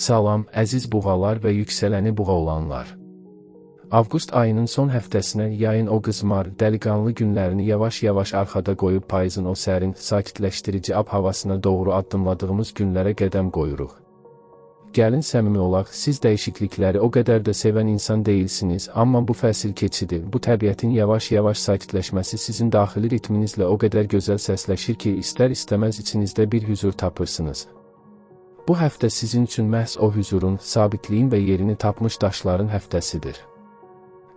Salam, əziz buğalar və yüksələni buğa olanlar. Avqust ayının son həftəsinə yayın o qızmar, dəliqanlı günlərini yavaş-yavaş arxada qoyub payızın o sərin, sakitləşdirici ab-havasına doğru addımladığımız günlərə qədəm qoyuruq. Gəlin səmimi olaq, siz dəyişiklikləri o qədər də sevən insan deyilsiniz, amma bu fəsil keçidi, bu təbiətin yavaş-yavaş sakitləşməsi sizin daxili ritminizlə o qədər gözəl səsləşir ki, istər-istəməz içinizdə bir hüzur tapırsınız. Bu həftə sizin üçün məhz o hüzurun, sabitliyin və yerini tapmış daşların həftəsidir.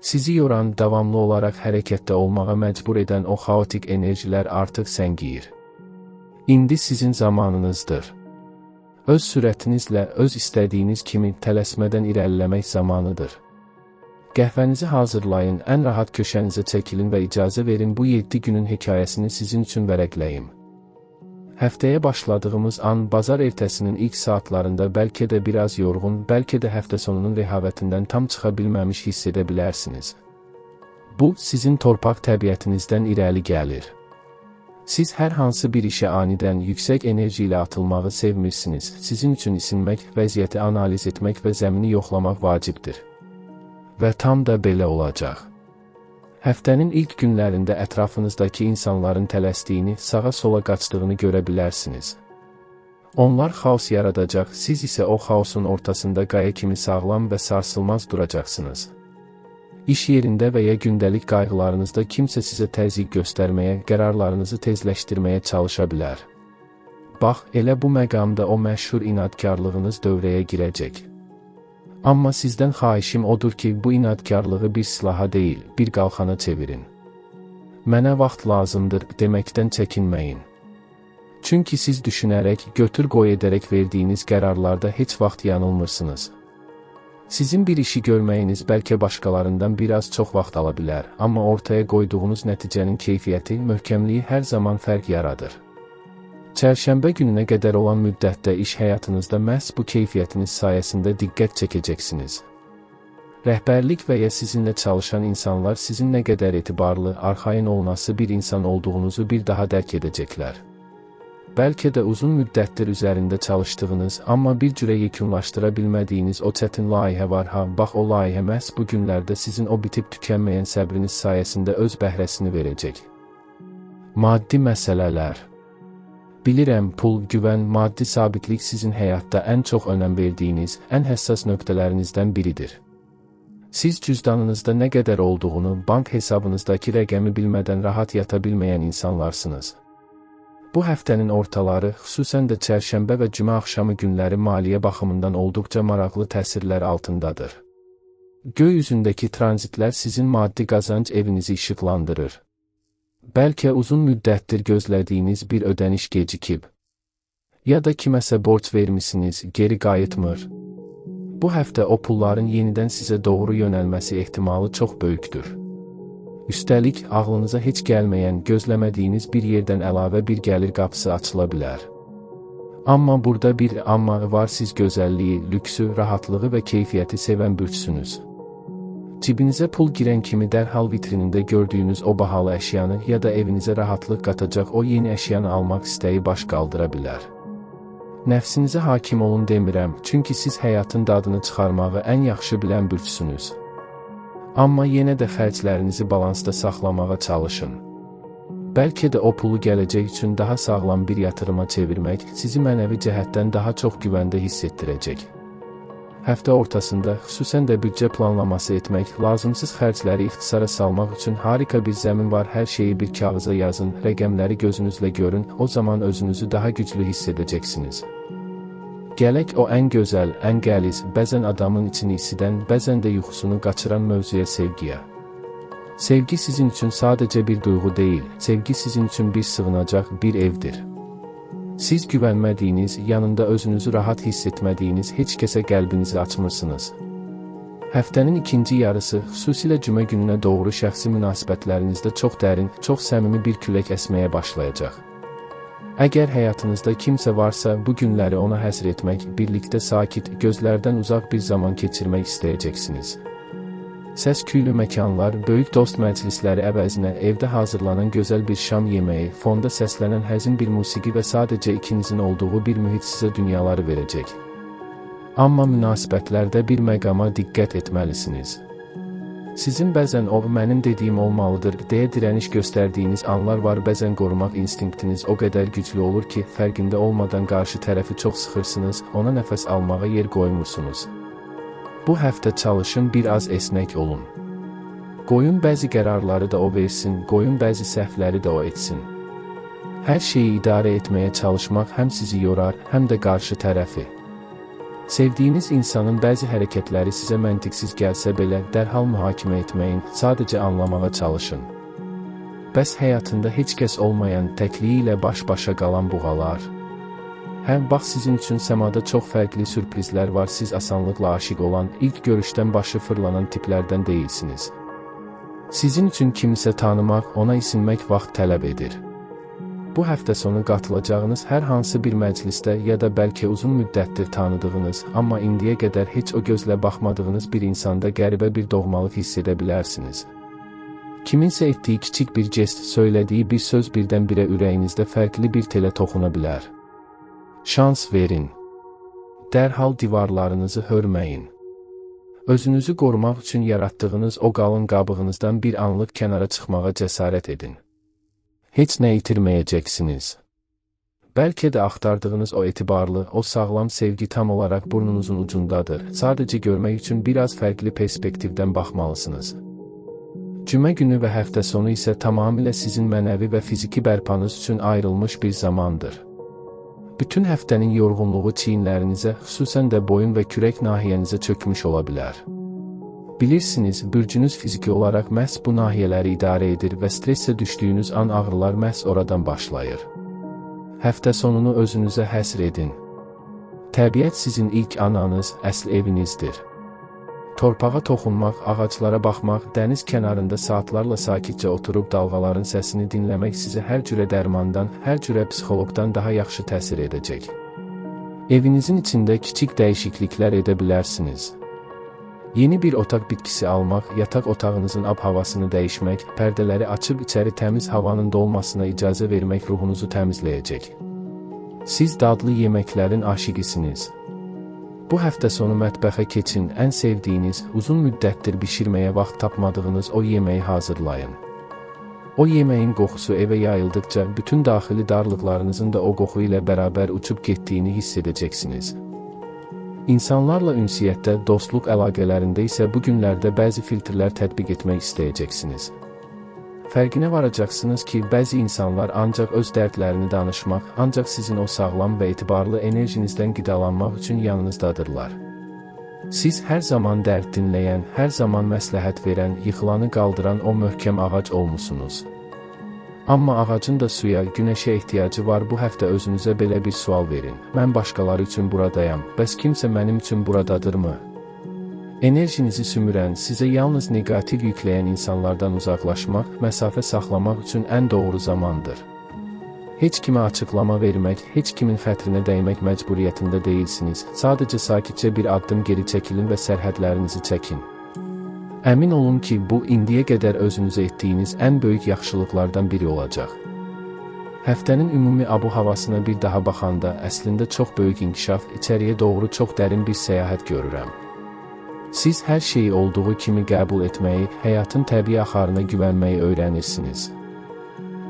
Sizi yoran, davamlı olaraq hərəkətdə olmağa məcbur edən o xaotik enerjilər artıq səngiyir. İndi sizin zamanınızdır. Öz sürətinizlə, öz istədiyiniz kimi tələsmədən irəliləmək zamanıdır. Qəhvənizi hazırlayın, ən rahat köşənizə çəkilin və icazə verin bu 7 günün hekayəsini sizin üçün vərəqləyim. Həftəyə başladığımız an bazar ertəsinin ilk saatlarında bəlkə də biraz yorğun, bəlkə də həftə sonunun rehavətindən tam çıxa bilməmiş hiss edə bilərsiniz. Bu, sizin torpaq təbiətinizdən irəli gəlir. Siz hər hansı bir işə anidən yüksək enerji ilə atılmağı sevmirsiniz. Sizin üçün isinmək, vəziyyəti analiz etmək və zəmini yoxlamaq vacibdir. Və tam da belə olacaq. Həftənin ilk günlərində ətrafınızdakı insanların tələsdiyini, sağa-sola qaçdığını görə bilərsiniz. Onlar xaos yaradacaq, siz isə o xaosun ortasında qaya kimi sağlam və sarsılmaz duracaqsınız. İş yerində və ya gündəlik qayğılarınızda kimsə sizə təzyiq göstərməyə, qərarlarınızı tezləşdirməyə çalışa bilər. Bax, elə bu məqamda o məşhur inadkarlığınız dövrəyə girəcək. Amma sizdən xahişim odur ki, bu inadkarlığı bir silaha deyil, bir qalxana çevirin. Mənə vaxt lazımdır deməkdən çəkinməyin. Çünki siz düşünərək, götür-qoy edərək verdiyiniz qərarlarda heç vaxt yanılmırsınız. Sizin bir işi görməyiniz bəlkə başqalarından biraz çox vaxt ala bilər, amma ortaya qoyduğunuz nəticənin keyfiyyəti, möhkəmliyi hər zaman fərq yaradır. Çərşənbə gününə qədər olan müddətdə iş həyatınızda məhz bu keyfiyyətiniz sayəsində diqqət çəkəcəksiniz. Rəhbərlik və ya sizinlə çalışan insanlar sizin nə qədər etibarlı, arxayın olunası bir insan olduğunuzu bir daha dərk edəcəklər. Bəlkə də uzun müddətdir üzərində çalışdığınız, amma bir cürə yekunlaşdıra bilmədiyiniz o çətin layihə var ha, bax o layihə məhz bu günlərdə sizin o bitib tükənməyən səbriniz sayəsində öz bəhrəsini verəcək. Maddi məsələlər. Bilirəm, pul, güvən, maddi sabitlik sizin həyatda ən çox önəm verdiyiniz, ən həssas nöqtələrinizdən biridir. Siz cüzdanınızda nə qədər olduğunu, bank hesabınızdakı rəqəmi bilmədən rahat yata bilməyən insanlarsınız. Bu həftənin ortaları, xüsusən də çərşənbə və cümə axşamı günləri maliyyə baxımından olduqca maraqlı təsirlər altındadır. Göy üzündəki tranzitlər sizin maddi qazanc evinizi işıqlandırır. Bəlkə uzun müddətdir gözlədiyiniz bir ödəniş gecikib. Ya da kiməsə borc vermisiniz, geri qayıtmır. Bu həftə o pulların yenidən sizə doğru yönəlməsi ehtimalı çox böyükdür. Üstəlik, ağlınıza heç gəlməyən, gözləmədiyiniz bir yerdən əlavə bir gəlir qapısı açıla bilər. Amma burada bir amma var, siz gözəlliyi, lüksü, rahatlığı və keyfiyyəti sevən bürçsünüz. Cibinizə pul girən kimi dərhal vitrinində gördüyünüz o bahalı əşyanı ya da evinizə rahatlıq qatacaq o yeni əşyanı almaq istəyi baş qaldıra bilər. Nəfsinizə hakim olun demirəm, çünki siz həyatın dadını çıxarmağı ən yaxşı bilən bürçsünüz. Amma yenə də xərclərinizi balansda saxlamağa çalışın. Bəlkə də o pulu gələcək üçün daha sağlam bir yatırıma çevirmək sizi mənəvi cəhətdən daha çox güvəndə hiss etdirəcək. Həftə ortasında, xüsusən də büdcə planlaması etmək, lazımsız xərcləri ixtisara salmaq üçün harika bir zəmin var, hər şeyi bir kağıza yazın, rəqəmləri gözünüzlə görün, o zaman özünüzü daha güclü hiss edəcəksiniz. Gələk o ən gözəl, ən qəliz, bəzən adamın içini isidən, bəzən də yuxusunu qaçıran mövzuya, sevgiyə. Sevgi sizin üçün sadəcə bir duyğu deyil, sevgi sizin üçün bir sığınacaq, bir evdir. Siz güvənmədiyiniz, yanında özünüzü rahat hiss etmədiyiniz heç kəsə qəlbinizi açmırsınız. Həftənin ikinci yarısı, xüsusilə cümə gününə doğru şəxsi münasibətlərinizdə çox dərin, çox səmimi bir külək əsməyə başlayacaq. Əgər həyatınızda kimsə varsa, bu günləri ona həsr etmək, birlikdə sakit, gözlərdən uzaq bir zaman keçirmək istəyəcəksiniz. Səs-küylü məkanlar, böyük dost məclisləri əvəzinə evdə hazırlanan gözəl bir şam yeməyi, fonda səslənən həzin bir musiqi və sadəcə ikinizin olduğu bir mühit sizə dünyaları verəcək. Amma münasibətlərdə bir məqama diqqət etməlisiniz. Sizin bəzən o mənim dediyim olmalıdır deyə dirəniş göstərdiyiniz anlar var, bəzən qorumaq instinktiniz o qədər güclü olur ki, fərqində olmadan qarşı tərəfi çox sıxırsınız, ona nəfəs almağa yer qoymursunuz. Bu həftə çalışın, bir az esnek olun. Qoyun bəzi qərarları da o versin, qoyun bəzi səhvləri də o etsin. Hər şeyi idarə etməyə çalışmaq həm sizi yorar, həm də qarşı tərəfi. Sevdiyiniz insanın bəzi hərəkətləri sizə məntiqsiz gəlsə belə dərhal mühakimə etməyin, sadəcə anlamağa çalışın. Bəs həyatında heç kəs olmayan, təkliyi ilə baş-başa qalan buğalar? Bax sizin üçün səmada çox fərqli sürprizlər var, siz asanlıqla aşiq olan, ilk görüşdən başı fırlanan tiplərdən deyilsiniz. Sizin üçün kimisə tanımaq, ona isinmək vaxt tələb edir. Bu həftə sonu qatılacağınız hər hansı bir məclisdə ya da bəlkə uzun müddətdir tanıdığınız, amma indiyə qədər heç o gözlə baxmadığınız bir insanda qəribə bir doğmalıq hiss edə bilərsiniz. Kiminsə etdiyi kiçik bir jest, söylədiyi bir söz birdən-birə ürəyinizdə fərqli bir telə toxuna bilər. Şans verin. Dərhal divarlarınızı hörməyin. Özünüzü qorumaq üçün yaratdığınız o qalın qabığınızdan bir anlıq kənara çıxmağa cəsarət edin. Heç nə itirməyəcəksiniz. Bəlkə də axtardığınız o etibarlı, o sağlam sevgi tam olaraq burnunuzun ucundadır. Sadəcə görmək üçün biraz fərqli perspektivdən baxmalısınız. Cümə günü və həftə sonu isə tamamilə sizin mənəvi və fiziki bərpanız üçün ayrılmış bir zamandır. Bütün həftənin yorğunluğu çiyinlərinizə, xüsusən də boyun və kürək nahiyənizə çökmüş ola bilər. Bilirsiniz, bürcünüz fiziki olaraq məhz bu nahiyələri idarə edir və stressə düşdüyünüz an ağrılar məhz oradan başlayır. Həftə sonunu özünüzə həsr edin. Təbiət sizin ilk ananız, əsl evinizdir. Torpağa toxunmaq, ağaclara baxmaq, dəniz kənarında saatlarla sakitcə oturub dalğaların səsini dinləmək sizə hər cürə dərmandan, hər cürə psixoloqdan daha yaxşı təsir edəcək. Evinizin içində kiçik dəyişikliklər edə bilərsiniz. Yeni bir otaq bitkisi almaq, yataq otağınızın ab-havasını dəyişmək, pərdələri açıb içəri təmiz havanın dolmasına icazə vermək ruhunuzu təmizləyəcək. Siz dadlı yeməklərin aşiqisiniz. Bu həftə sonu mətbəxə keçin, ən sevdiyiniz, uzun müddətdir bişirməyə vaxt tapmadığınız o yeməyi hazırlayın. O yeməyin qoxusu evə yayıldıqca bütün daxili darlıqlarınızın da o qoxu ilə bərabər uçub getdiyini hiss edəcəksiniz. İnsanlarla ünsiyyətdə, dostluq əlaqələrində isə bu günlərdə bəzi filtrlər tətbiq etmək istəyəcəksiniz. Fərqinə varacaqsınız ki, bəzi insanlar ancaq öz dərdlərini danışmaq, ancaq sizin o sağlam və etibarlı enerjinizdən qidalanmaq üçün yanınızdadırlar. Siz hər zaman dərd dinləyən, hər zaman məsləhət verən, yıxılanı qaldıran o möhkəm ağac olmusunuz. Amma ağacın da suya, günəşə ehtiyacı var. Bu həftə özünüzə belə bir sual verin. Mən başqaları üçün buradayam, bəs kimsə mənim üçün buradadırmı? Enerjinizi sümürən, sizə yalnız negativ yükləyən insanlardan uzaqlaşmaq, məsafə saxlamaq üçün ən doğru zamandır. Heç kimə açıqlama vermək, heç kimin xətrinə dəymək məcburiyyətində deyilsiniz. Sadəcə sakitcə bir addım geri çəkilin və sərhədlərinizi çəkin. Əmin olun ki, bu indiyə qədər özünüzə etdiyiniz ən böyük yaxşılıqlardan biri olacaq. Həftənin ümumi abu-havasına bir daha baxanda, əslində çox böyük inkişaf, içəriyə doğru çox dərin bir səyahət görürəm. Siz hər şeyi olduğu kimi qəbul etməyi, həyatın təbii axarına güvənməyi öyrənirsiniz.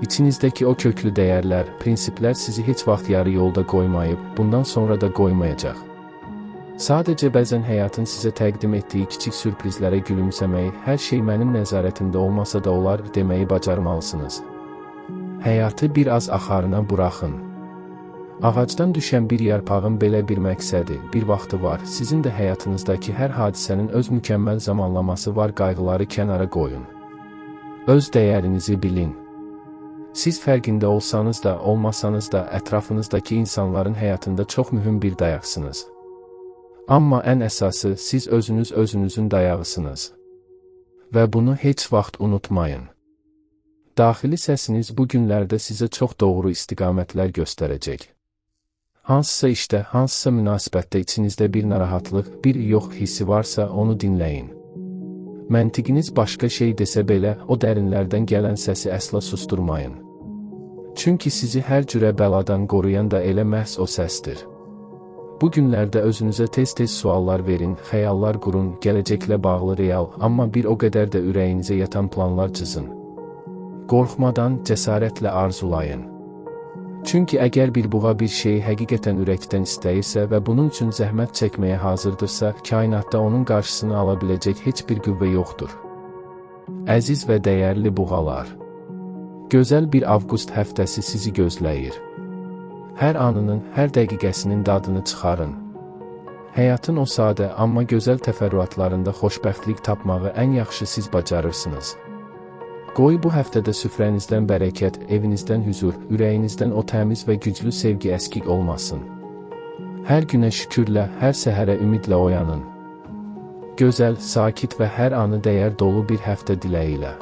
İçinizdəki o köklü dəyərlər, prinsiplər sizi heç vaxt yarı yolda qoymayıb, bundan sonra da qoymayacaq. Sadəcə bəzən həyatın sizə təqdim etdiyi kiçik sürprizlərə gülümsəməyi, hər şey mənim nəzarətimdə olmasa da olar deməyi bacarmalısınız. Həyatı bir az axarına buraxın. Ağacdan düşən bir yarpağın belə bir məqsədi, bir vaxtı var. Sizin də həyatınızdakı hər hadisənin öz mükəmməl zamanlaması var, qayğıları kənara qoyun. Öz dəyərinizi bilin. Siz fərqində olsanız da, olmasanız da, ətrafınızdakı insanların həyatında çox mühüm bir dayaqsınız. Amma ən əsası, siz özünüzün dayağısınız. Və bunu heç vaxt unutmayın. Daxili səsiniz bu günlərdə sizə çox doğru istiqamətlər göstərəcək. Hansısa işdə, hansısa münasibətdə içinizdə bir narahatlıq, bir yox hissi varsa onu dinləyin. Məntiqiniz başqa şey desə belə, o dərinlərdən gələn səsi əsla susturmayın. Çünki sizi hər cürə bəladan qoruyan da elə məhz o səsdir. Bu günlərdə özünüzə tez-tez suallar verin, xəyallar qurun, gələcəklə bağlı real, amma bir o qədər də ürəyinizə yatan planlar cızın. Qorxmadan, cəsarətlə arzulayın. Çünki əgər bir buğa bir şeyi həqiqətən ürəkdən istəyirsə və bunun üçün zəhmət çəkməyə hazırdırsa, kainatda onun qarşısını ala biləcək heç bir qüvvə yoxdur. Əziz və dəyərli buğalar, gözəl bir avqust həftəsi sizi gözləyir. Hər anının, hər dəqiqəsinin dadını çıxarın. Həyatın o sadə, amma gözəl təfərrüatlarında xoşbəxtlik tapmağı ən yaxşı siz bacarırsınız. Qoy bu həftədə süfrənizdən bərəkət, evinizdən hüzur, ürəyinizdən o təmiz və güclü sevgi əskik olmasın. Hər günə şükürlə, hər səhərə ümidlə oyanın. Gözəl, sakit və hər anı dəyər dolu bir həftə diləyilə.